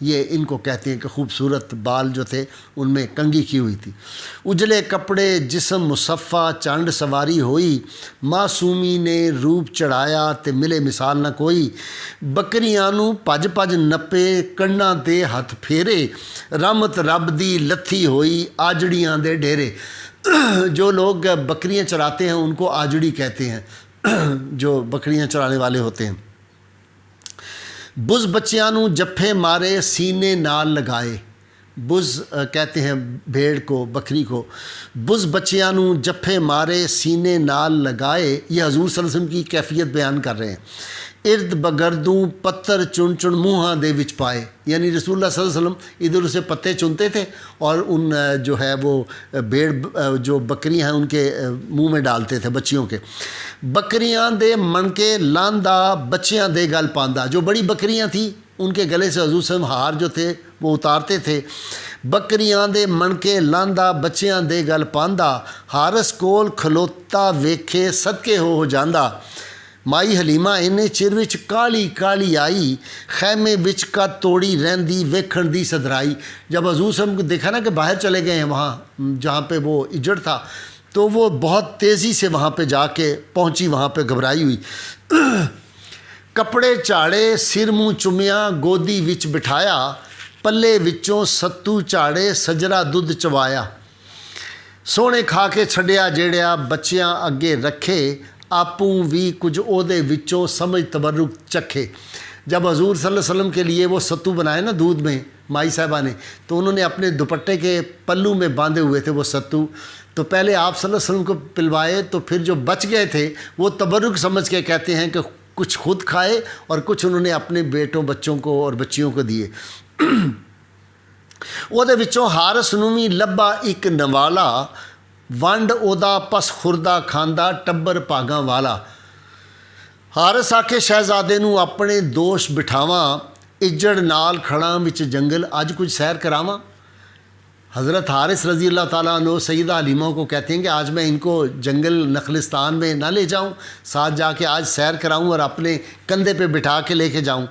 یہ ان کو کہتے ہیں کہ خوبصورت بال جو تھے ان میں کنگھی کی ہوئی تھی۔ اجلے کپڑے جسم مصفہ چانڈ سواری ہوئی، معصومی نے روپ چڑھایا تے ملے مثال نہ کوئی، بکریاں نو پج پج نپے کناں تے ہتھ پھیرے، رحمت رب دی لتھی ہوئی آجڑیاں دے ڈیرے۔ جو لوگ بکریاں چراتے ہیں ان کو آجڑی کہتے ہیں، جو بکریاں چرانے والے ہوتے ہیں۔ بز بچیاں نو جپھے مارے سینے نال لگائے، بز کہتے ہیں بھیڑ کو، بکری کو۔ بز بچیاں نو جپھے مارے سینے نال لگائے، یہ حضور صلی اللہ علیہ وسلم کی کیفیت بیان کر رہے ہیں۔ ارد بگردوں پتھر چن چن منہاں دے وچ پائے، یعنی رسول اللہ صلی اللہ علیہ وسلم ادھر سے پتے چنتے تھے اور ان جو ہے وہ بھیڑ جو بکریاں ہیں ان کے منہ میں ڈالتے تھے بچیوں کے۔ بکریاں دے من کے لاندا بچیاں دے گل پاندا، جو بڑی بکریاں تھیں ان کے گلے سے حضور صلی اللہ علیہ وسلم ہار جو تھے وہ اتارتے تھے۔ بکریاں دے من کے لاندا بچیاں دے گل پاندا، ہارس کول کھلوتا ویکھے صدقے ہو جاندا۔ مائی حلیمہ انہیں چر وچ کالی کالی آئی، خیمے وچ کا توڑی رہندی ویکھن دی صدرائی۔ جب حضور صلی اللہ علیہ وسلم کو دیکھا نا کہ باہر چلے گئے ہیں وہاں جہاں پہ وہ اجڑ تھا، تو وہ بہت تیزی سے وہاں پہ جا کے پہنچی، وہاں پہ گھبرائی ہوئی۔ کپڑے چاڑے سر منہ چمیا گودی وچ بٹھایا، پلے وچوں ستو چاڑے سجرا دودھ چوایا۔ سونے کھا کے چھڈیا جیڑیا بچیاں اگے رکھے، آپوں بھی کچھ عہدے وچوں سمجھ تبرک چکھے۔ جب حضور صلی اللہ علیہ وسلم کے لیے وہ ستو بنائے نا دودھ میں مائی صاحبہ نے، تو انہوں نے اپنے دوپٹے کے پلو میں باندھے ہوئے تھے وہ ستو، تو پہلے آپ صلی اللہ علیہ وسلم کو پلوائے، تو پھر جو بچ گئے تھے وہ تبرک سمجھ کے کہتے ہیں کہ کچھ خود کھائے اور کچھ انہوں نے اپنے بیٹوں بچوں کو اور بچیوں کو دیے۔ وہ دے وچوں ہارس نومی لبا ایک نوالا، ونڈ اودا پس خوردہ کھاندا ٹبر پاگاں والا۔ ہارس آکھے شہزادے نو اپنے دوش بٹھاواں، اجڑ نال کھڑاں وچ جنگل اج کچھ سیر کراواں۔ حضرت حارث رضی اللہ تعالیٰ عنہ سیدہ حلیمہ کو کہتے ہیں کہ آج میں ان کو جنگل نخلستان میں نہ لے جاؤں، ساتھ جا کے آج سیر کراؤں اور اپنے کندھے پہ بٹھا کے لے کے جاؤں۔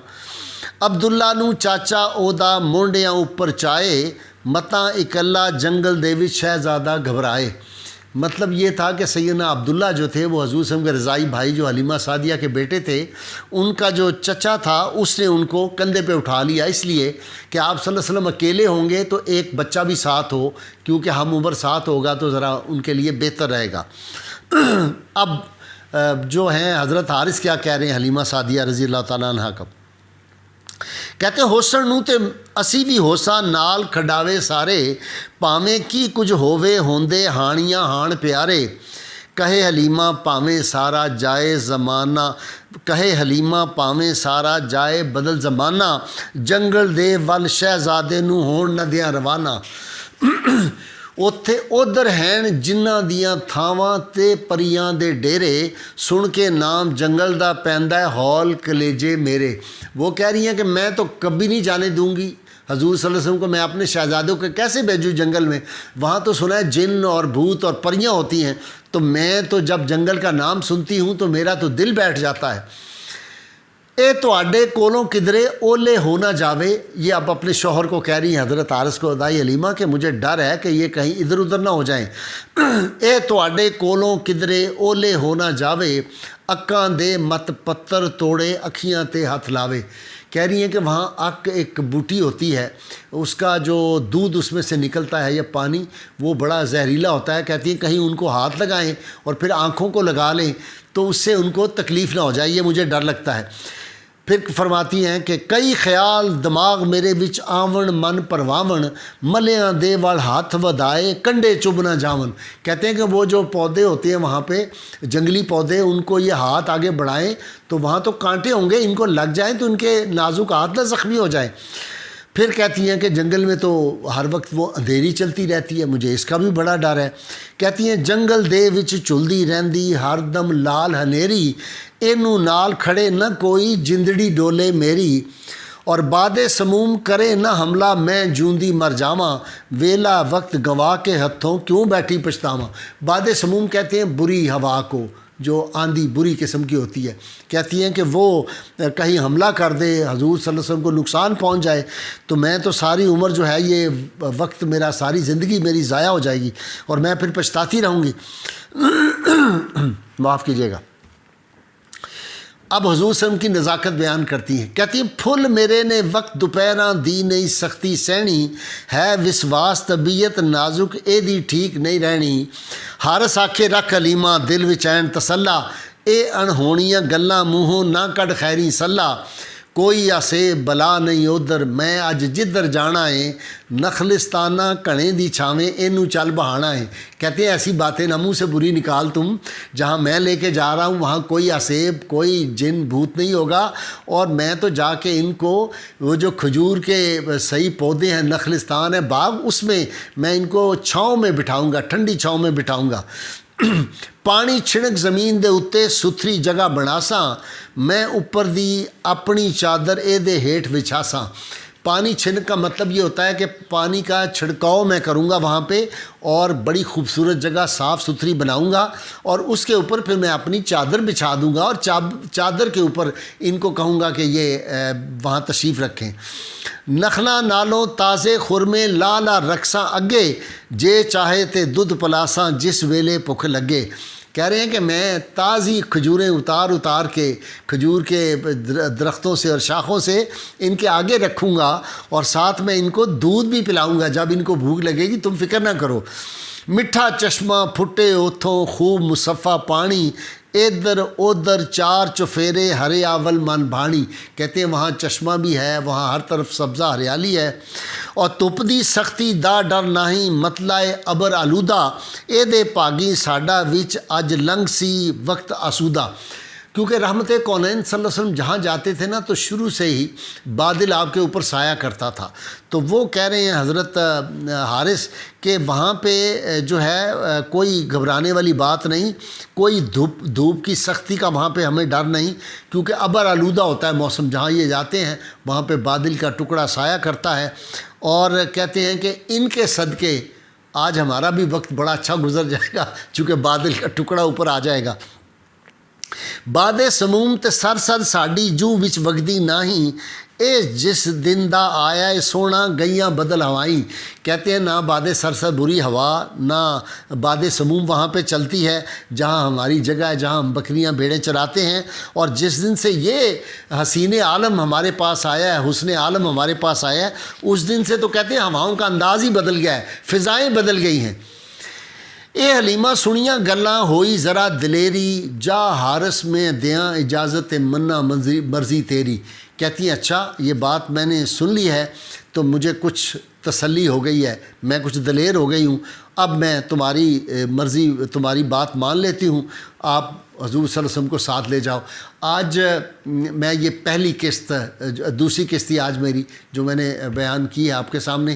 عبداللہ نو چاچا اودا مونڈیاں اوپر چائے، متاں اکلا جنگل دے وچ شہزادہ گھبرائے۔ مطلب یہ تھا کہ سیدنا عبداللہ جو تھے وہ حضور صلی اللہ علیہ وسلم کے رضائی بھائی جو حلیمہ سعدیہ کے بیٹے تھے، ان کا جو چچا تھا اس نے ان کو کندھے پہ اٹھا لیا، اس لیے کہ آپ صلی اللہ علیہ وسلم اکیلے ہوں گے تو ایک بچہ بھی ساتھ ہو، کیونکہ ہم عمر ساتھ ہوگا تو ذرا ان کے لیے بہتر رہے گا۔ اب جو ہیں حضرت حارث کیا کہہ رہے ہیں حلیمہ سعدیہ رضی اللہ تعالیٰ عنہ کا، کہتے ہوسن نو تے اسی بھی ہوسا نال کھڈاوے سارے، پاویں کی کچھ ہووے ہوندے ہانیاں ہان پیارے۔ کہے حلیمہ پاویں سارا جائے زمانہ، کہے حلیمہ پاویں سارا جائے بدل زمانہ، جنگل دے ول شہزادے نو ہون نہ دیاں روانہ۔ اوتھے ادھر ہیں جنہاں دیاں تھاواں تے پریاں دے ڈیرے، سن کے نام جنگل دا پیندا ہے ہول کلیجے میرے۔ وہ کہہ رہی ہیں کہ میں تو کبھی نہیں جانے دوں گی حضور صلی اللہ علیہ وسلم کو، میں اپنے شہزادوں کو کیسے بھیجوں جنگل میں، وہاں تو سنا ہے جن اور بھوت اور پریاں ہوتی ہیں، تو میں تو جب جنگل کا نام سنتی ہوں تو میرا تو دل بیٹھ جاتا ہے۔ اے تواڈے کولوں کدرے اولے ہو نہ جاوے، یہ اب اپنے شوہر کو کہہ رہی ہیں حضرت حارث کو، دائی حلیمہ، کہ مجھے ڈر ہے کہ یہ کہیں ادھر ادھر نہ ہو جائیں۔ اے تواڈے کولوں کدرے اولے ہو نہ جاوے، اکاں دے مت پتر توڑے اکھیاں تے ہاتھ لاوے۔ کہہ رہی ہیں کہ وہاں اک ایک بوٹی ہوتی ہے، اس کا جو دودھ اس میں سے نکلتا ہے یا پانی وہ بڑا زہریلا ہوتا ہے، کہتی ہیں کہیں ان کو ہاتھ لگائیں اور پھر آنکھوں کو لگا لیں تو اس سے ان کو تکلیف نہ ہو جائے، یہ مجھے ڈر لگتا ہے۔ پھر فرماتی ہیں کہ کئی خیال دماغ میرے وچ آون من پرواون، ملیاں دے وال ہاتھ ودائے کنڈے چب نہ جاون۔ کہتے ہیں کہ وہ جو پودے ہوتے ہیں وہاں پہ جنگلی پودے، ان کو یہ ہاتھ آگے بڑھائیں تو وہاں تو کانٹے ہوں گے، ان کو لگ جائیں تو ان کے نازک ہاتھ نہ زخمی ہو جائیں۔ پھر کہتی ہیں کہ جنگل میں تو ہر وقت وہ اندھیری چلتی رہتی ہے، مجھے اس کا بھی بڑا ڈر ہے۔ کہتی ہیں جنگل دے وچ چلدی رہندی ہر دم لال ہنیری، اینو نال کھڑے نہ کوئی جندڑی ڈولے میری، اور باد سموم کرے نہ حملہ میں جوندی مر جاواں، ویلا وقت گوا کے ہتھوں کیوں بیٹھی پچھتاواں۔ باد سموم کہتے ہیں بری ہوا کو، جو آندھی بری قسم کی ہوتی ہے، کہتی ہیں کہ وہ کہیں حملہ کر دے، حضور صلی اللہ علیہ وسلم کو نقصان پہنچ جائے تو میں تو ساری عمر جو ہے یہ وقت میرا، ساری زندگی میری ضائع ہو جائے گی اور میں پھر پچھتاتی رہوں گی۔ معاف کیجیے گا۔ اب حضور صلی اللہ علیہ وسلم کی نزاکت بیان کرتی ہیں، کہتی ہیں پھل میرے نے وقت دوپہراں دی نہیں سختی سہنی، ہے وسواس طبیعت نازک اے دی ٹھیک نہیں رہنی، حارس آکھے رکھ علیمہ دل وچ این تسلا، اے انہونیاں گلاں منہوں نہ کڈ خیری صلاح، کوئی آسے بلا نہیں ادھر میں اج جدھر جانا ہے، نخلستانہ کھنے دی چھاویں اینو چل بہانا ہے۔ کہتے ہیں ایسی باتیں نہ منہ سے بری نکال تم، جہاں میں لے کے جا رہا ہوں وہاں کوئی آسیب کوئی جن بھوت نہیں ہوگا، اور میں تو جا کے ان کو وہ جو کھجور کے صحیح پودے ہیں، نخلستان ہے باغ، اس میں میں ان کو چھاؤں میں بٹھاؤں گا، ٹھنڈی چھاؤں میں بٹھاؤں گا۔ پانی چھڑک زمین دے اتے ستھری جگہ بناساں، میں اوپر دی اپنی چادر اے دے ہیٹھ وچھاساں۔ پانی چھڑک کا مطلب یہ ہوتا ہے کہ پانی کا چھڑکاؤ میں کروں گا وہاں پہ، اور بڑی خوبصورت جگہ صاف ستھری بناؤں گا، اور اس کے اوپر پھر میں اپنی چادر بچھا دوں گا، اور چادر کے اوپر ان کو کہوں گا کہ یہ وہاں تشریف رکھیں۔ نخلاں نالوں تازے خرمے لا لا رکھساں اگے، جے چاہے تے دودھ پلاساں جس ویلے بھوک لگے۔ کہہ رہے ہیں کہ میں تازی کھجوریں اتار کے کھجور کے درختوں سے اور شاخوں سے ان کے آگے رکھوں گا، اور ساتھ میں ان کو دودھ بھی پلاؤں گا جب ان کو بھوک لگے گی، تم فکر نہ کرو۔ میٹھا چشمہ پھٹے اوتھوں خوب مصفہ پانی، ادھر ادھر چار چفیرے ہرے آول من بھانی۔ کہتے ہیں وہاں چشمہ بھی ہے، وہاں ہر طرف سبزہ ہریالی ہے، اور تپ دی سختی دا ڈر نہیں مطلع ابر آلودہ، اے دے پاگی ساڈا وچ اج لنگ سی وقت آسودہ۔ کیونکہ رحمت کونین صلی اللہ علیہ وسلم جہاں جاتے تھے نا تو شروع سے ہی بادل آپ کے اوپر سایہ کرتا تھا، تو وہ کہہ رہے ہیں حضرت حارث کہ وہاں پہ جو ہے کوئی گھبرانے والی بات نہیں، کوئی دھوپ کی سختی کا وہاں پہ ہمیں ڈر نہیں، کیونکہ ابر آلودہ ہوتا ہے موسم، جہاں یہ جاتے ہیں وہاں پہ بادل کا ٹکڑا سایہ کرتا ہے۔ اور کہتے ہیں کہ ان کے صدقے آج ہمارا بھی وقت بڑا اچھا گزر جائے گا، چونکہ بادل کا ٹکڑا اوپر آ جائے گا۔ باد سموم تے سر سر ساڈی جو وچ وگدی نہیں، اے جس دن دا آیا ہے سونا گئیاں بدل ہوائیں۔ کہتے ہیں نہ باد سر سر بری ہوا، نہ باد سموم وہاں پہ چلتی ہے جہاں ہماری جگہ ہے، جہاں ہم بکریاں بھیڑیں چراتے ہیں، اور جس دن سے یہ حسین عالم ہمارے پاس آیا ہے، حسن عالم ہمارے پاس آیا ہے، اس دن سے تو کہتے ہیں ہواؤں کا انداز ہی بدل گیا ہے، فضائیں بدل گئی ہیں۔ اے حلیمہ سنیاں گلاں ہوئی ذرا دلیری، جا حارس میں دیاں اجازت منا مرضی تیری۔ کہتی ہیں اچھا یہ بات میں نے سن لی ہے تو مجھے کچھ تسلی ہو گئی ہے، میں کچھ دلیر ہو گئی ہوں، اب میں تمہاری مرضی تمہاری بات مان لیتی ہوں، آپ حضور صلی اللہ علیہ وسلم کو ساتھ لے جاؤ۔ آج میں یہ پہلی قسط، دوسری قسط تھی آج میری جو میں نے بیان کی ہے آپ کے سامنے،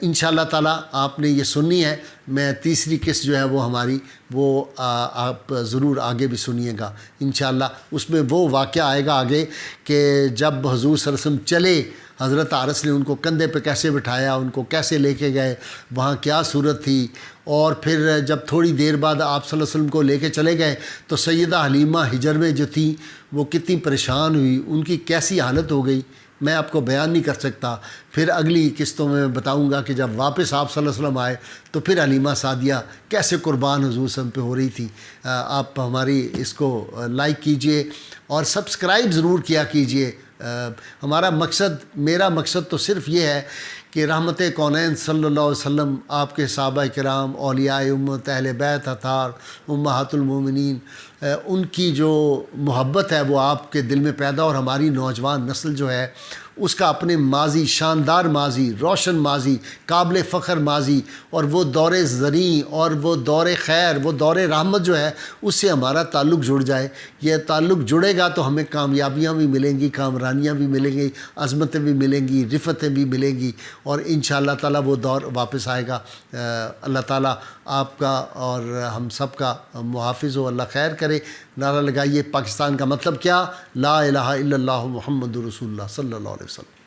انشاءاللہ تعالیٰ آپ نے یہ سننی ہے۔ میں تیسری قسط جو ہے وہ ہماری وہ آپ ضرور آگے بھی سنیے گا انشاءاللہ۔ اس میں وہ واقعہ آئے گا آگے کہ جب حضور صلی اللہ علیہ وسلم چلے، حضرت حارث نے ان کو کندھے پہ کیسے بٹھایا، ان کو کیسے لے کے گئے، وہاں کیا صورت تھی، اور پھر جب تھوڑی دیر بعد آپ صلی اللہ علیہ وسلم کو لے کے چلے گئے تو سیدہ حلیمہ ہجر میں جو تھی وہ کتنی پریشان ہوئی، ان کی کیسی حالت ہو گئی، میں آپ کو بیان نہیں کر سکتا۔ پھر اگلی قسطوں میں بتاؤں گا کہ جب واپس آپ صلی اللہ علیہ وسلم آئے تو پھر حلیمہ سعدیہ کیسے قربان حضور صلی اللہ علیہ وسلم پہ ہو رہی تھی۔ آپ ہماری اس کو لائک کیجئے اور سبسکرائب ضرور کیا کیجئے۔ ہمارا مقصد، میرا مقصد تو صرف یہ ہے کہ رحمت کونین صلی اللہ علیہ وسلم، آپ کے صحابہ کرام، اولیاء امت، اہل بیت اطہار، امہات المومنین، ان کی جو محبت ہے وہ آپ کے دل میں پیدا، اور ہماری نوجوان نسل جو ہے اس کا اپنے ماضی، شاندار ماضی، روشن ماضی، قابل فخر ماضی، اور وہ دور زریں اور وہ دور خیر، وہ دور رحمت جو ہے اس سے ہمارا تعلق جڑ جائے۔ یہ تعلق جڑے گا تو ہمیں کامیابیاں بھی ملیں گی، کامرانیاں بھی ملیں گی، عظمتیں بھی ملیں گی، رفتیں بھی ملیں گی، اور انشاءاللہ تعالیٰ وہ دور واپس آئے گا۔ اللہ تعالیٰ آپ کا اور ہم سب کا محافظ ہو، اللہ خیر کرے۔ نعرہ لگائیے پاکستان کا مطلب کیا؟ لا الہ الا اللہ محمد رسول اللہ صلی اللہ علیہ وسلم۔